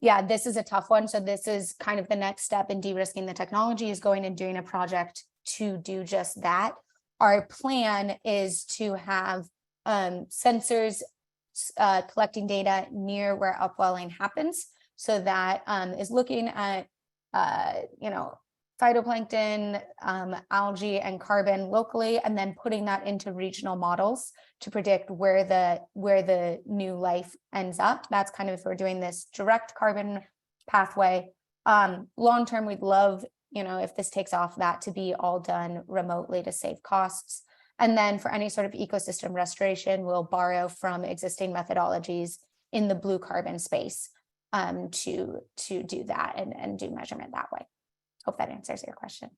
Yeah, this is a tough one. So this is kind of the next step in de-risking the technology, is going and doing a project to do just that. Our plan is to have sensors collecting data near where upwelling happens. So that is looking at, phytoplankton, algae, and carbon locally, and then putting that into regional models to predict where the new life ends up. That's kind of if we're doing this direct carbon pathway. Long term, we'd love, if this takes off, that to be all done remotely to save costs. And then for any sort of ecosystem restoration, we'll borrow from existing methodologies in the blue carbon space to do that and do measurement that way. Hope that answers your question.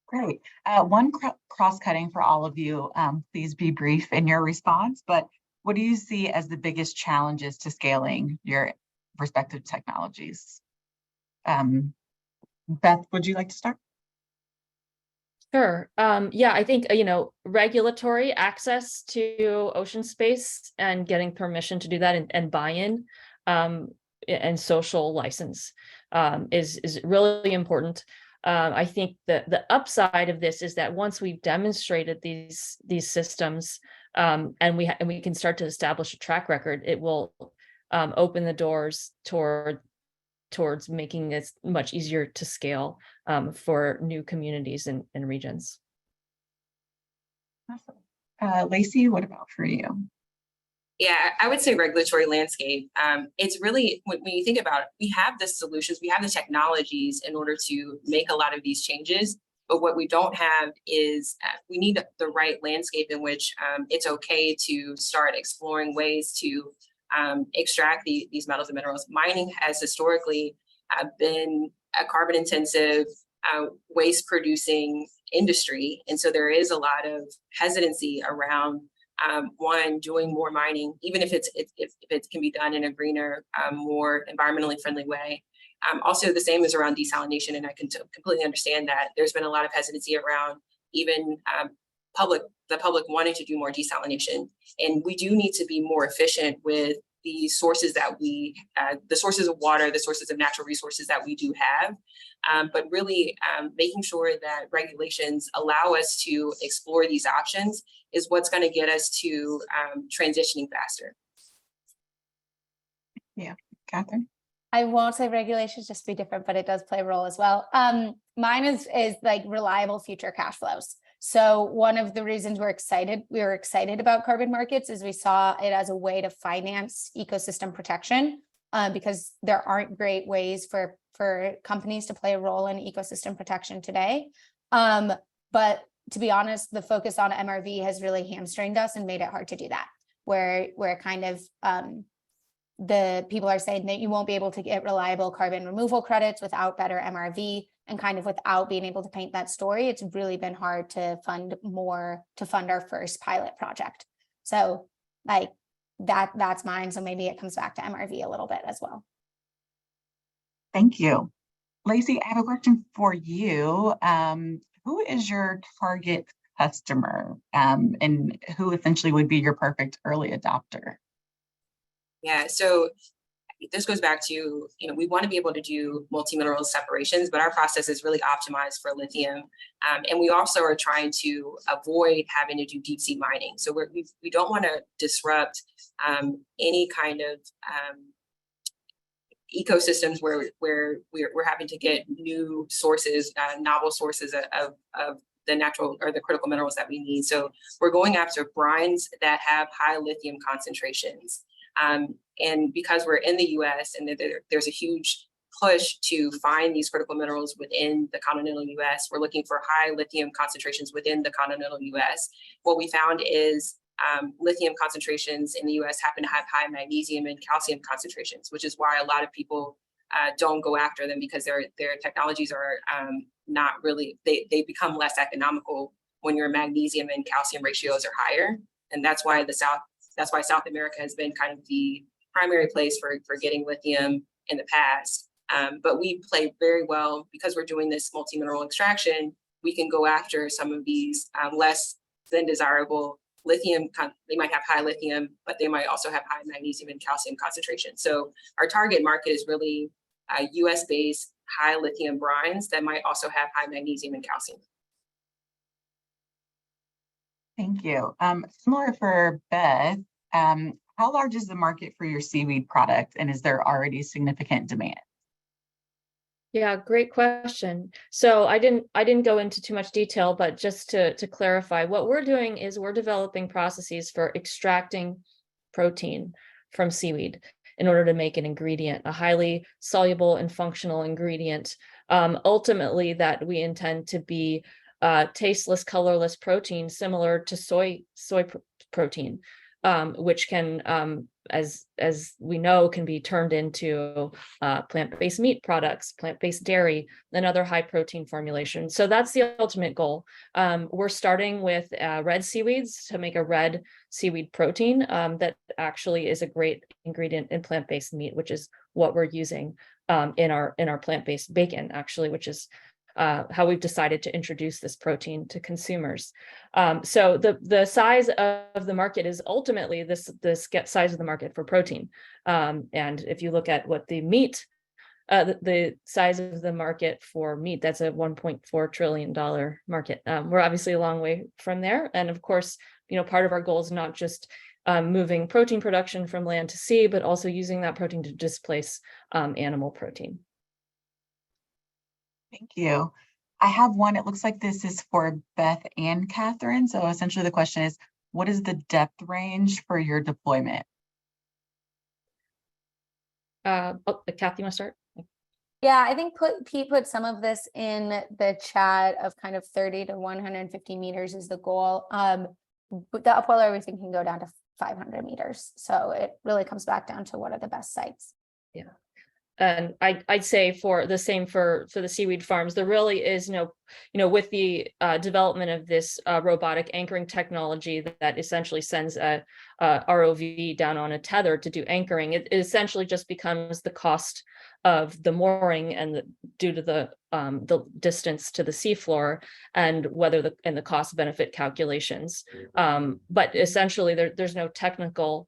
Great. One cross-cutting for all of you, please be brief in your response, but what do you see as the biggest challenges to scaling your respective technologies? Beth, would you like to start? Sure. Yeah, I think, regulatory access to ocean space and getting permission to do that and buy-in and social license is really important. I think that the upside of this is that once we've demonstrated these systems and we can start to establish a track record, it will open the doors towards making it much easier to scale for new communities and regions. Awesome. Lacey, what about for you? Yeah, I would say regulatory landscape. It's really, when you think about it, we have the solutions, we have the technologies in order to make a lot of these changes. But what we don't have is we need the right landscape in which it's okay to start exploring ways to extract these metals and minerals. Mining has historically been a carbon intensive waste producing industry. And so there is a lot of hesitancy around doing more mining, even if it can be done in a greener, more environmentally friendly way. Also, the same is around desalination, and I can completely understand that there's been a lot of hesitancy around even the public wanting to do more desalination, and we do need to be more efficient with the sources that the sources of water, the sources of natural resources that we do have, but really making sure that regulations allow us to explore these options is what's going to get us to transitioning faster. Yeah, Catherine? I won't say regulations just to be different, but it does play a role as well. Mine is like reliable future cash flows. So one of the reasons we were excited about carbon markets is we saw it as a way to finance ecosystem protection, because there aren't great ways for companies to play a role in ecosystem protection today. But to be honest, the focus on MRV has really hamstringed us and made it hard to do that, where kind of the people are saying that you won't be able to get reliable carbon removal credits without better MRV, and kind of without being able to paint that story, it's really been hard to fund our first pilot project. So like that's mine. So maybe it comes back to MRV a little bit as well. Thank you. Lacey, I have a question for you. Who is your target customer, and who essentially would be your perfect early adopter? Yeah, so this goes back to, we want to be able to do multi-mineral separations, but our process is really optimized for lithium. And we also are trying to avoid having to do deep sea mining. So we don't want to disrupt any kind of ecosystems where we're having to get new sources, novel sources of the natural or the critical minerals that we need. So we're going after brines that have high lithium concentrations. And because we're in the US and there's a huge push to find these critical minerals within the continental US, we're looking for high lithium concentrations within the continental US. What we found is lithium concentrations in the US happen to have high magnesium and calcium concentrations, which is why a lot of people don't go after them, because their technologies are not really, they become less economical when your magnesium and calcium ratios are higher. And that's why South America has been kind of the primary place for getting lithium in the past. But we play very well because we're doing this multi-mineral extraction. We can go after some of these less than desirable lithium. They might have high lithium, but they might also have high magnesium and calcium concentration. So our target market is really US-based high lithium brines that might also have high magnesium and calcium. Thank you. Similar for Beth, how large is the market for your seaweed product, and is there already significant demand? Yeah, great question. So I didn't go into too much detail, but just to clarify, what we're doing is we're developing processes for extracting protein from seaweed in order to make an ingredient, a highly soluble and functional ingredient, ultimately that we intend to be tasteless, colorless protein similar to soy protein, which can, as we know, can be turned into plant-based meat products, plant-based dairy, and other high protein formulations. So that's the ultimate goal. We're starting with red seaweeds to make a red seaweed protein that actually is a great ingredient in plant-based meat, which is what we're using in our plant-based bacon, actually, which is how we've decided to introduce this protein to consumers. So the size of the market is ultimately this size of the market for protein. And if you look at what the meat, the size of the market for meat, that's a $1.4 trillion market. We're obviously a long way from there. And of course, part of our goal is not just moving protein production from land to sea, but also using that protein to displace animal protein. Thank you. I have one. It looks like this is for Beth and Catherine. So essentially the question is, what is the depth range for your deployment? Kathy, you want to start? Yeah, I think Pete put some of this in the chat of kind of 30 to 150 meters is the goal. But the upwell everything can go down to 500 meters. So it really comes back down to what are the best sites. Yeah. And I'd say for the same for the seaweed farms, there really is with the development of this robotic anchoring technology that essentially sends a ROV down on a tether to do anchoring, it essentially just becomes the cost of the mooring and due to the distance to the seafloor and whether the cost benefit calculations. But essentially there's no technical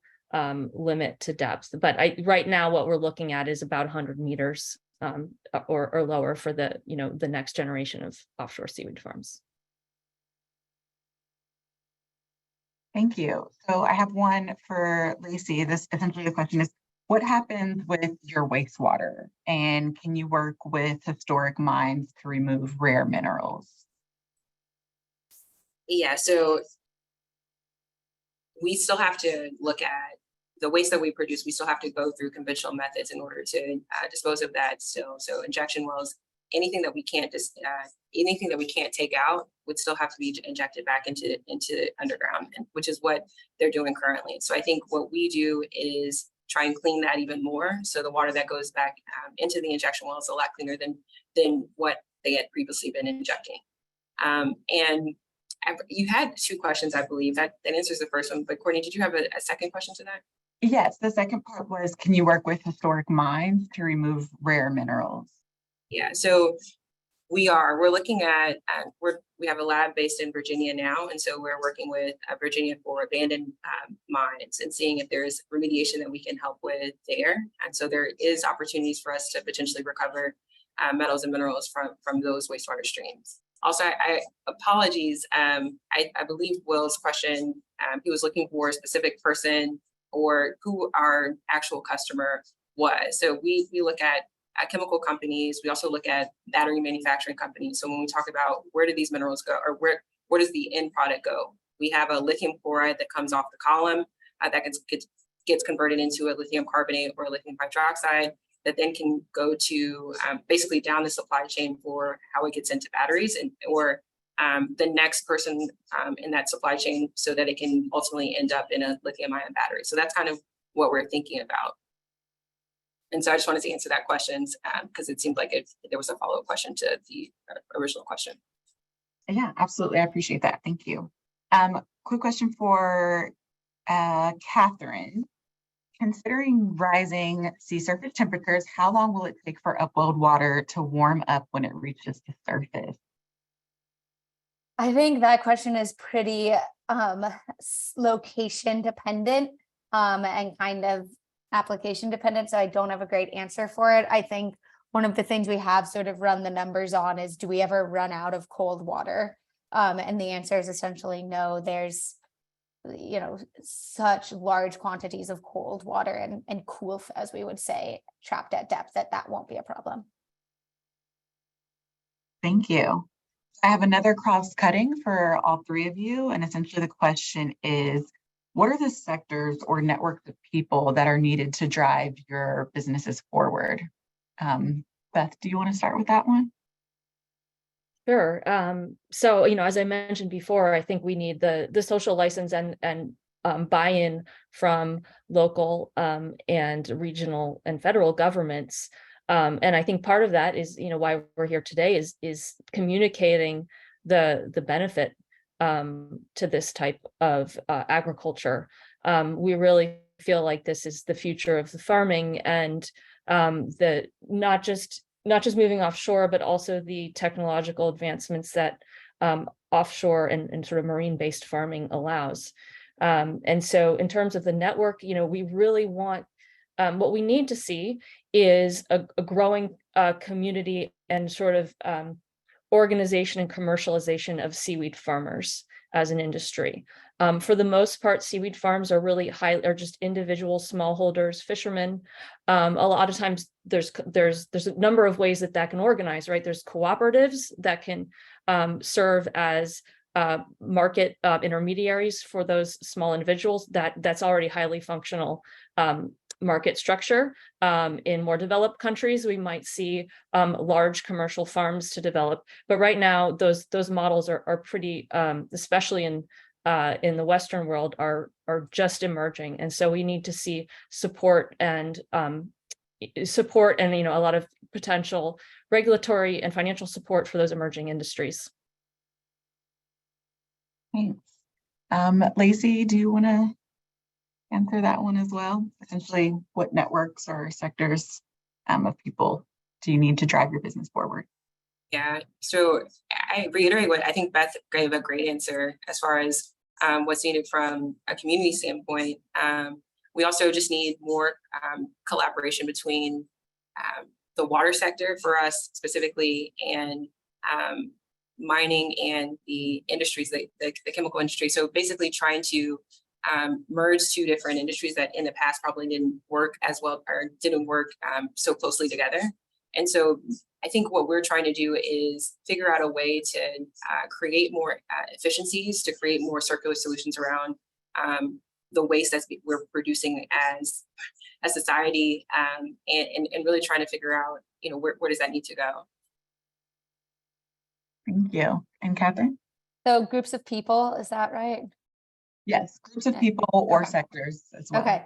limit to depth, but right now what we're looking at is about 100 meters or lower for the next generation of offshore seaweed farms. Thank you. So I have one for Lacey. This essentially the question is, what happens with your wastewater? And can you work with historic mines to remove rare minerals? Yeah, so we still have to look at the waste that we produce. We still have to go through conventional methods in order to dispose of that still. So injection wells, anything that we can't anything that we can't take out would still have to be injected back into underground, which is what they're doing currently. So I think what we do is try and clean that even more. So the water that goes back into the injection well is a lot cleaner than what they had previously been injecting. And you had two questions, I believe. That answers the first one. But Courtney, did you have a second question to that? Yes, the second part was, can you work with historic mines to remove rare minerals? Yeah, so we're looking at, we have a lab based in Virginia now. And so we're working with Virginia for abandoned mines and seeing if there's remediation that we can help with there. And so there is opportunities for us to potentially recover metals and minerals from those wastewater streams. Also, apologies. I believe Will's question, he was looking for a specific person or who our actual customer was. So we look at chemical companies. We also look at battery manufacturing companies. So when we talk about where do these minerals go, or where does the end product go? We have a lithium chloride that comes off the column that gets converted into a lithium carbonate or a lithium hydroxide that then can go to basically down the supply chain for how it gets into batteries or the next person in that supply chain so that it can ultimately end up in a lithium ion battery. So that's kind of what we're thinking about. And so I just wanted to answer that question because it seemed like there was a follow-up question to the original question. Yeah, absolutely. I appreciate that. Thank you. Quick question for Catherine. Considering rising sea surface temperatures, how long will it take for upwelled water to warm up when it reaches the surface? I think that question is pretty location dependent and kind of application dependent. So I don't have a great answer for it. I think one of the things we have sort of run the numbers on is, do we ever run out of cold water? And the answer is essentially no. There's, such large quantities of cold water and cool, as we would say, trapped at depth that won't be a problem. Thank you. I have another cross-cutting for all three of you. And essentially the question is, what are the sectors or networks of people that are needed to drive your businesses forward? Beth, do you want to start with that one? Sure. So, as I mentioned before, I think we need the social license and buy-in from local and regional and federal governments. And I think part of that is, why we're here today is communicating the benefit to this type of agriculture. We really feel like this is the future of the farming, and the not just moving offshore, but also the technological advancements that offshore and sort of marine-based farming allows. And so in terms of the network, we really want, what we need to see is a growing community and sort of organization and commercialization of seaweed farmers as an industry. For the most part, seaweed farms are really are just individual smallholders, fishermen. A lot of times there's a number of ways that can organize, right? There's cooperatives that can serve as market intermediaries for those small individuals. That's already highly functional market structure. In more developed countries, we might see large commercial farms to develop. But right now, those models are pretty, especially in the Western world, are just emerging. And so we need to see support and a lot of potential regulatory and financial support for those emerging industries. Thanks. Lacey, do you want to answer that one as well? Essentially, what networks or sectors of people do you need to drive your business forward? Yeah, so I reiterate what I think Beth gave a great answer as far as what's needed from a community standpoint. We also just need more collaboration between the water sector for us specifically and mining and the industries, the chemical industry. So basically trying to merge two different industries that in the past probably didn't work as well or didn't work so closely together. And so I think what we're trying to do is figure out a way to create more efficiencies, to create more circular solutions around the waste that we're producing as a society, and really trying to figure out, where does that need to go? Thank you. And Catherine? So groups of people, is that right? Yes, groups of Yeah. people or Okay. sectors as well. Okay.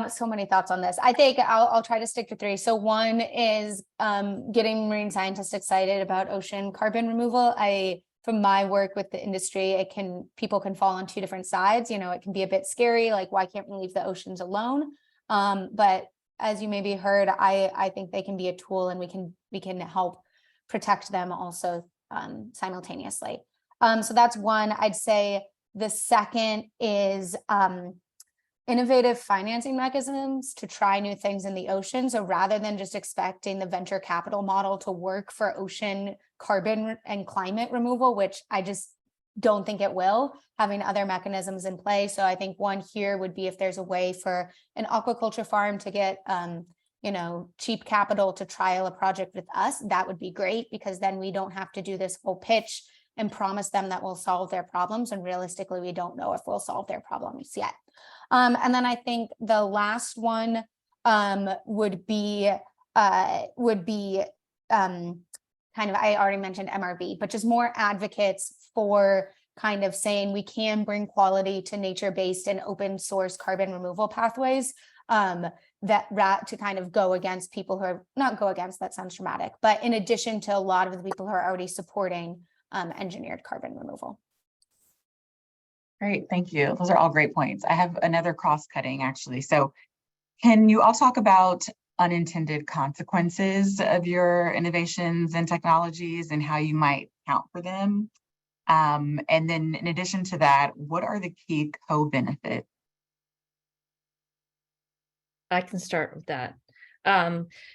So many thoughts on this. I think I'll try to stick to three. So one is getting marine scientists excited about ocean carbon removal. From my work with the industry, people can fall on two different sides. It can be a bit scary, like why can't we leave the oceans alone? But as you maybe heard, I think they can be a tool, and we can help protect them also simultaneously. So that's one. I'd say the second is innovative financing mechanisms to try new things in the ocean. So rather than just expecting the venture capital model to work for ocean carbon and climate removal, which I just don't think it will, having other mechanisms in play. So I think one here would be if there's a way for an aquaculture farm to get cheap capital to trial a project with us, that would be great, because then we don't have to do this whole pitch and promise them that we'll solve their problems. And realistically, we don't know if we'll solve their problems yet. And then I think the last one would be kind of, I already mentioned MRV, but just more advocates for kind of saying we can bring quality to nature-based and open source carbon removal pathways to kind of go against people who are not go against, that sounds dramatic, but in addition to a lot of the people who are already supporting engineered carbon removal. Great, thank you. Those are all great points. I have another cross-cutting actually. So can you all talk about unintended consequences of your innovations and technologies and how you might account for them? And then in addition to that, what are the key co-benefits? I can start with that.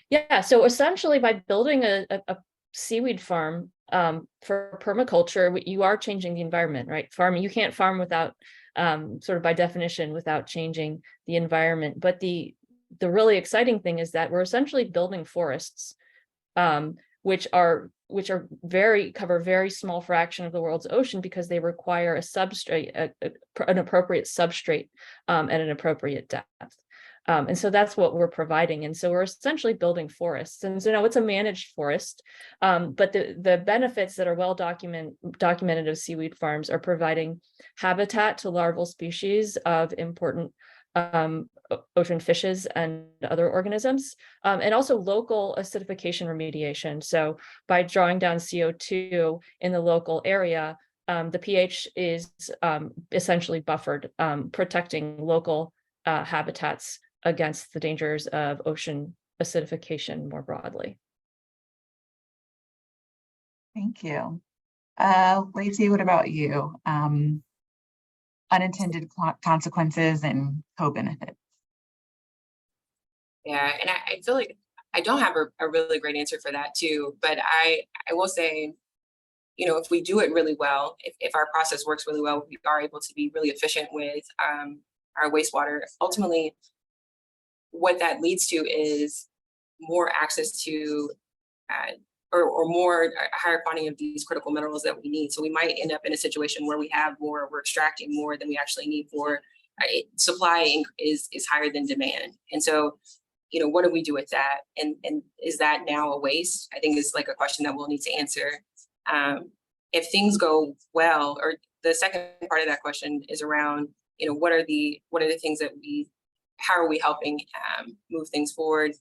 Yeah, so essentially by building a seaweed farm for permaculture, you are changing the environment, right? Farming, you can't farm without, sort of by definition, without changing the environment. But the really exciting thing is that we're essentially building forests, which cover a very small fraction of the world's ocean, because they require a substrate, an appropriate substrate at an appropriate depth. And so that's what we're providing. And so we're essentially building forests. And so it's a managed forest, but the benefits that are well documented of seaweed farms are providing habitat to larval species of important ocean fishes and other organisms, and also local acidification remediation. So by drawing down CO2 in the local area, the pH is essentially buffered, protecting local habitats against the dangers of ocean acidification more broadly. Thank you. Lacey, what about you? Unintended consequences and co-benefits. Yeah, and I feel like I don't have a really great answer for that too, but I will say, if we do it really well, if our process works really well, we are able to be really efficient with our wastewater. Ultimately, what that leads to is more access to or more higher quantity of these critical minerals that we need. So we might end up in a situation where we're extracting more than we actually need for supply is higher than demand. And so, what do we do with that? And is that now a waste? I think is like a question that we'll need to answer. If things go well, or the second part of that question is around, what are the things that how are we helping move things forward?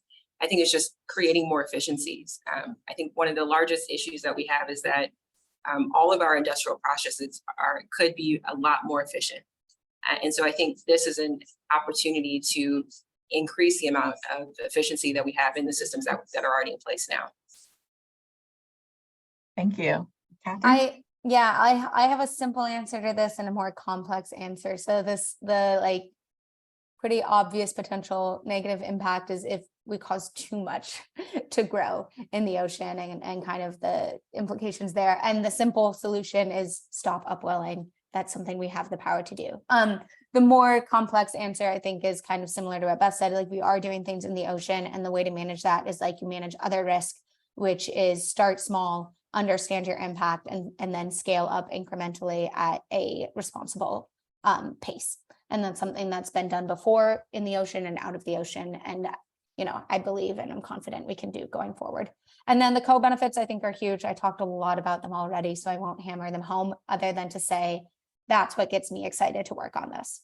I think it's just creating more efficiencies. I think one of the largest issues that we have is that all of our industrial processes could be a lot more efficient. And so I think this is an opportunity to increase the amount of efficiency that we have in the systems that are already in place now. Thank you. Catherine? I have a simple answer to this and a more complex answer. So the pretty obvious potential negative impact is if we cause too much to grow in the ocean and kind of the implications there. And the simple solution is stop upwelling. That's something we have the power to do. The more complex answer, I think, is kind of similar to what Beth said. Like, we are doing things in the ocean, and the way to manage that is like you manage other risk, which is start small, understand your impact, and then scale up incrementally at a responsible pace. And that's something that's been done before in the ocean and out of the ocean. And, I believe and I'm confident we can do going forward. And then the co-benefits, I think, are huge. I talked a lot about them already, so I won't hammer them home other than to say that's what gets me excited to work on this.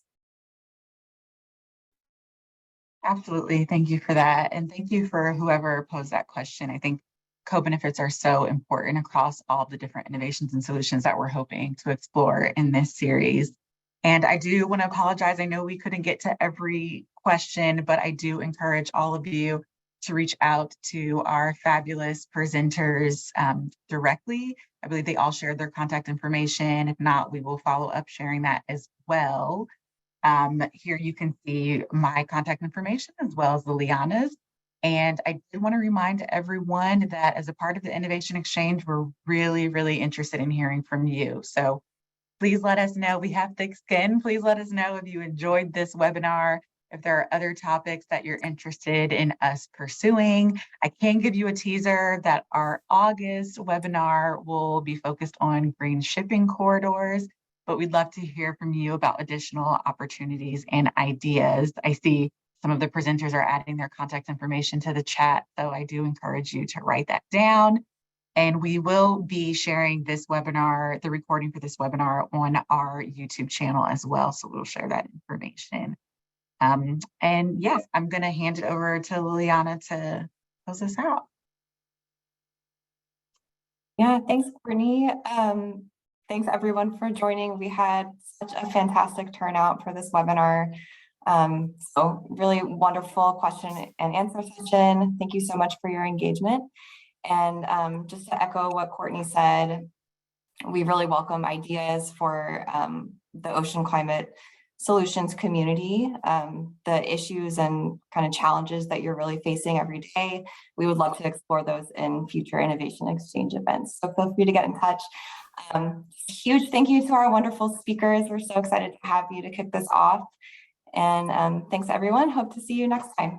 Absolutely. Thank you for that. And thank you for whoever posed that question. I think co-benefits are so important across all the different innovations and solutions that we're hoping to explore in this series. And I do want to apologize. I know we couldn't get to every question, but I do encourage all of you to reach out to our fabulous presenters directly. I believe they all shared their contact information. If not, we will follow up sharing that as well. Here you can see my contact information as well as Liliana's. And I did want to remind everyone that as a part of the Innovation Exchange, we're really, really interested in hearing from you. So please let us know. We have thick skin. Please let us know if you enjoyed this webinar, if there are other topics that you're interested in us pursuing. I can give you a teaser that our August webinar will be focused on green shipping corridors, but we'd love to hear from you about additional opportunities and ideas. I see some of the presenters are adding their contact information to the chat, so I do encourage you to write that down. And we will be sharing this webinar, the recording for this webinar, on our YouTube channel as well, so we'll share that information. And yes, I'm going to hand it over to Liliana to close this out. Yeah, thanks, Courtney. Thanks everyone for joining. We had such a fantastic turnout for this webinar. So really wonderful question and answer session. Thank you so much for your engagement. And just to echo what Courtney said, we really welcome ideas for the ocean climate solutions community, the issues and kind of challenges that you're really facing every day. We would love to explore those in future innovation exchange events. So feel free to get in touch. Huge thank you to our wonderful speakers. We're so excited to have you to kick this off. And thanks everyone. Hope to see you next time.